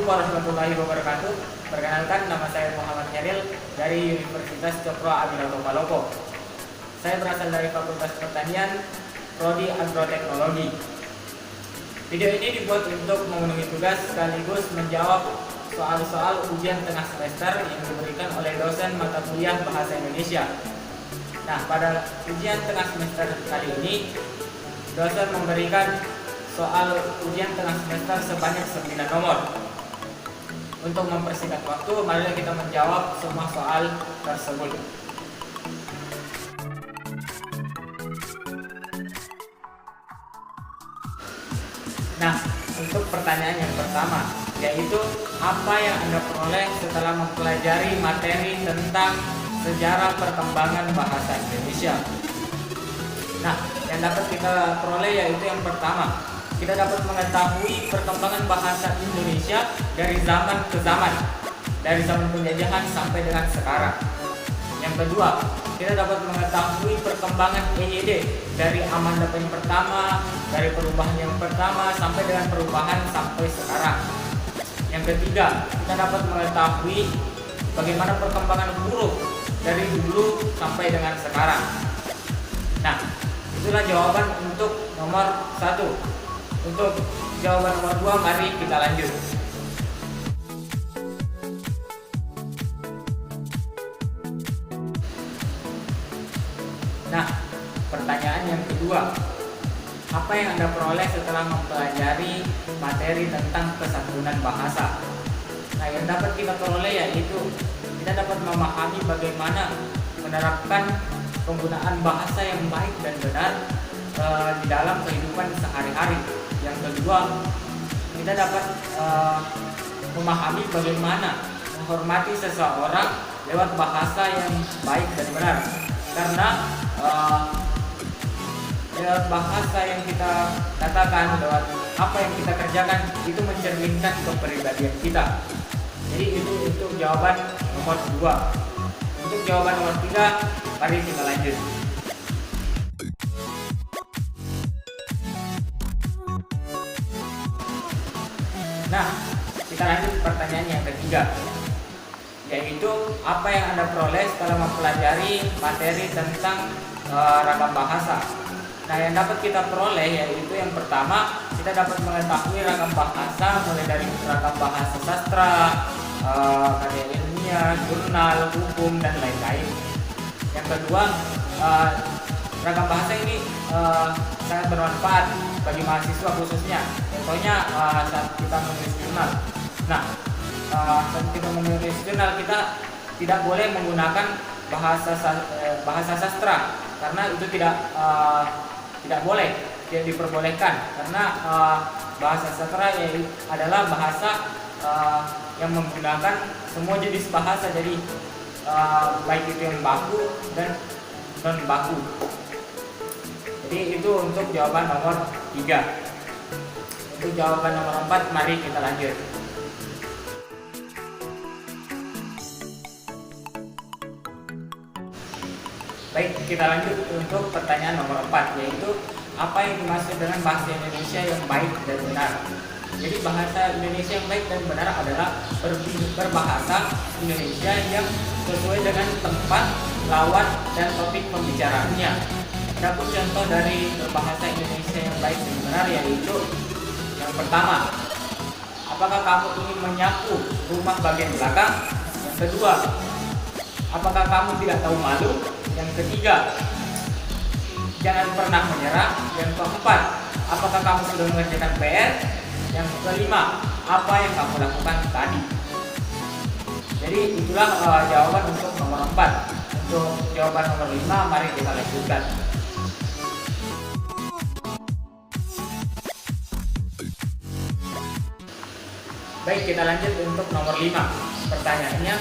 warahmatullahi wabarakatuh. Perkenalkan, nama saya Muhammad Heril dari Universitas Cokro Aminoto Palopo. Saya berasal dari Fakultas Pertanian, Prodi Agroteknologi. Video ini dibuat untuk memenuhi tugas sekaligus menjawab soal-soal ujian tengah semester yang diberikan oleh dosen mata kuliah Bahasa Indonesia. Nah, pada ujian tengah semester kali ini, dosen memberikan soal ujian tengah semester sebanyak 9 nomor. Untuk mempersingkat waktu, mari kita menjawab semua soal tersebut. Nah, untuk pertanyaan yang pertama, yaitu apa yang Anda peroleh setelah mempelajari materi tentang sejarah perkembangan bahasa Indonesia? Nah, yang dapat kita peroleh yaitu yang pertama, kita dapat mengetahui perkembangan bahasa Indonesia dari zaman ke zaman, dari zaman penjajahan sampai dengan sekarang. Yang kedua, kita dapat mengetahui perkembangan EYD dari amandemen pertama, dari perubahan yang pertama sampai dengan perubahan sampai sekarang. Yang ketiga, kita dapat mengetahui bagaimana perkembangan huruf dari dulu sampai dengan sekarang. Nah, itulah jawaban untuk nomor 1. Untuk jawaban nomor 2, mari kita lanjut. Nah, pertanyaan yang kedua, apa yang Anda peroleh setelah mempelajari materi tentang kesantunan bahasa? Nah, yang dapat kita peroleh yaitu kita dapat memahami bagaimana menerapkan penggunaan bahasa yang baik dan benar di dalam kehidupan sehari-hari. Yang kedua, kita dapat memahami bagaimana menghormati seseorang lewat bahasa yang baik dan benar. Karena lewat bahasa yang kita katakan, lewat apa yang kita kerjakan, itu mencerminkan kepribadian kita. Jadi itu untuk jawaban nomor 2. Untuk jawaban nomor 3, mari kita lanjut. Nah, kita lanjut pertanyaan yang ketiga, yaitu apa yang Anda peroleh setelah mempelajari materi tentang ragam bahasa. Nah, yang dapat kita peroleh yaitu yang pertama, kita dapat mengetahui ragam bahasa mulai dari ragam bahasa sastra, karya ilmiah, jurnal, hukum, dan lain-lain. Yang kedua, ragam bahasa ini sangat bermanfaat bagi mahasiswa khususnya. Contohnya saat kita menulis jurnal. Nah, saat kita menulis jurnal, kita tidak boleh menggunakan bahasa sastra karena itu tidak boleh, tidak diperbolehkan karena bahasa sastra adalah bahasa yang menggunakan semua jenis bahasa, jadi baik itu yang baku dan non baku. Jadi itu untuk jawaban nomor 3. Untuk jawaban nomor 4, mari kita lanjut. Baik, kita lanjut untuk pertanyaan nomor 4, yaitu apa yang dimaksud dengan bahasa Indonesia yang baik dan benar? Jadi bahasa Indonesia yang baik dan benar adalah berbahasa Indonesia yang sesuai dengan tempat, lawan, dan topik pembicaraannya. Adapun contoh dari bahasa Indonesia yang baik dan benar yaitu yang pertama, apakah kamu ingin menyapu rumah bagian belakang? Yang kedua, apakah kamu tidak tahu malu? Yang ketiga, jangan pernah menyerah. Yang keempat, apakah kamu sudah mengerjakan PR? Yang kelima, apa yang kamu lakukan tadi? Jadi itulah jawaban untuk nomor 4. Untuk jawaban nomor 5, mari kita lanjutkan. Baik, kita lanjut untuk nomor 5. Pertanyaannya,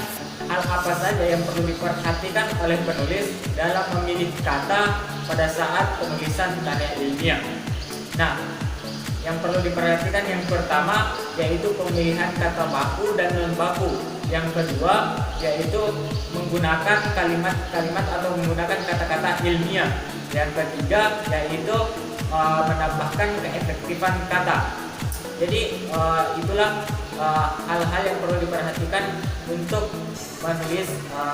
hal apa saja yang perlu diperhatikan oleh penulis dalam memilih kata pada saat penulisan karya ilmiah? Nah, yang perlu diperhatikan yang pertama yaitu pemilihan kata baku dan non baku. Yang kedua yaitu menggunakan kalimat-kalimat atau menggunakan kata-kata ilmiah. Yang ketiga yaitu menambahkan keefektifan kata. Jadi itulah hal-hal yang perlu diperhatikan untuk menulis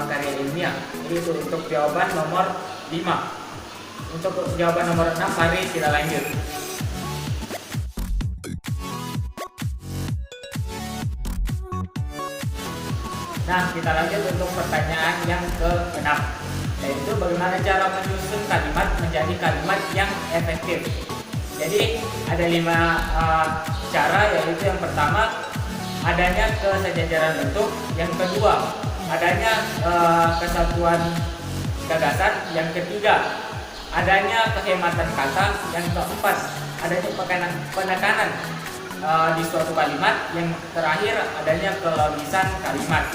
karya ilmiah. Jadi itu untuk jawaban nomor 5. Untuk jawaban nomor 6, mari kita lanjut. Nah, kita lanjut untuk pertanyaan yang ke-6, yaitu bagaimana cara menyusun kalimat menjadi kalimat yang efektif. Jadi ada 5 cara, yaitu yang pertama adanya kesejajaran bentuk, yang kedua adanya kesatuan gagasan, yang ketiga adanya kehematan kata, yang keempat adanya penekanan di suatu kalimat, yang terakhir adanya kelogisan kalimat.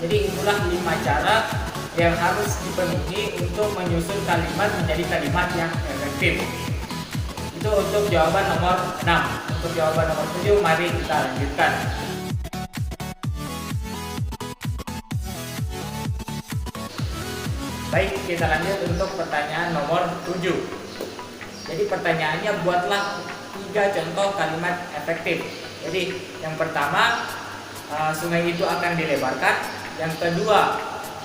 Jadi itulah 5 cara yang harus dipenuhi untuk menyusun kalimat menjadi kalimat yang efektif. Itu untuk jawaban nomor 6. Untuk jawaban nomor 7, mari kita lanjutkan. Baik, kita lanjut untuk pertanyaan nomor 7. Jadi pertanyaannya, buatlah 3 contoh kalimat efektif. Jadi yang pertama, sungai itu akan dilebarkan. Yang kedua,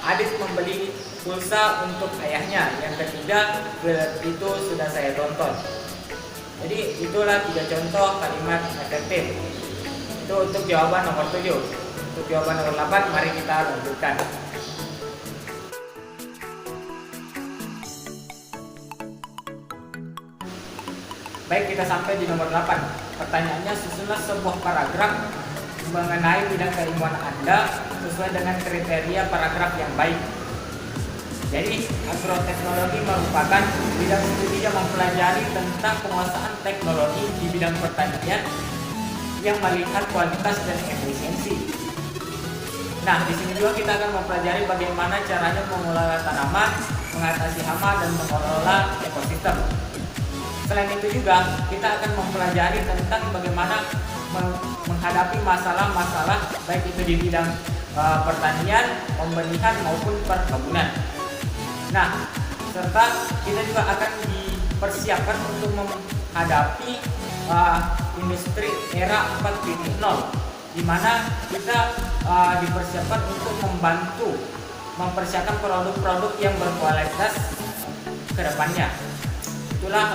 Adit membeli pulsa untuk ayahnya. Yang ketiga, film itu sudah saya tonton. Jadi itulah 3 contoh kalimat efektif. Itu untuk jawaban nomor 7. Untuk jawaban nomor 8, mari kita lanjutkan. Baik, kita sampai di nomor 8. Pertanyaannya, susunlah sebuah paragraf mengenai bidang keilmuan Anda sesuai dengan kriteria paragraf yang baik. Jadi, agroteknologi merupakan bidang studi yang mempelajari tentang penguasaan teknologi di bidang pertanian yang melihat kualitas dan efisiensi. Nah, di sini juga kita akan mempelajari bagaimana caranya mengelola tanaman, mengatasi hama, dan mengelola ekosistem. Selain itu juga kita akan mempelajari tentang bagaimana menghadapi masalah-masalah baik itu di bidang pertanian, pembenihan maupun perkebunan. Nah, serta kita juga akan dipersiapkan untuk menghadapi industri era 4.0, di mana kita dipersiapkan untuk membantu mempersiapkan produk-produk yang berkualitas ke depannya. Itulah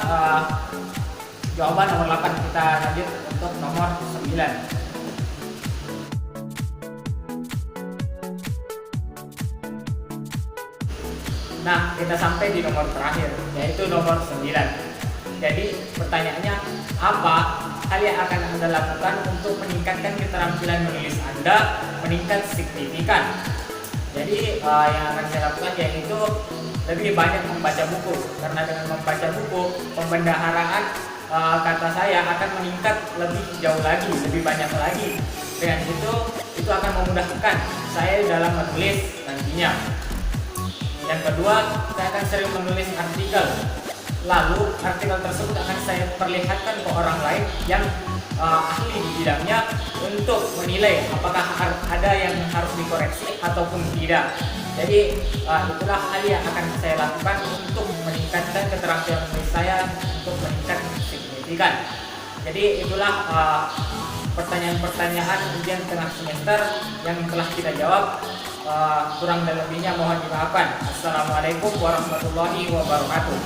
jawaban nomor 8. Kita lanjut untuk nomor 9. Nah, kita sampai di nomor terakhir, yaitu nomor 9. Jadi pertanyaannya, apa hal yang akan Anda lakukan untuk meningkatkan keterampilan menulis Anda meningkat signifikan? Jadi yang akan saya lakukan yaitu lebih banyak membaca buku, karena dengan membaca buku pembendaharaan kata saya akan meningkat lebih jauh lagi, lebih banyak lagi. Dengan itu akan memudahkan saya dalam menulis nantinya. Yang kedua, saya akan sering menulis artikel. Lalu artikel tersebut akan saya perlihatkan ke orang lain yang ahli di bidangnya untuk menilai apakah ada yang harus dikoreksi ataupun tidak. Jadi itulah hal yang akan saya lakukan untuk meningkatkan keterampilan menulis saya untuk meningkat signifikan. Jadi itulah pertanyaan-pertanyaan ujian tengah semester yang telah kita jawab. Kurang dan lebihnya mohon dimaafkan. Assalamualaikum warahmatullahi wabarakatuh.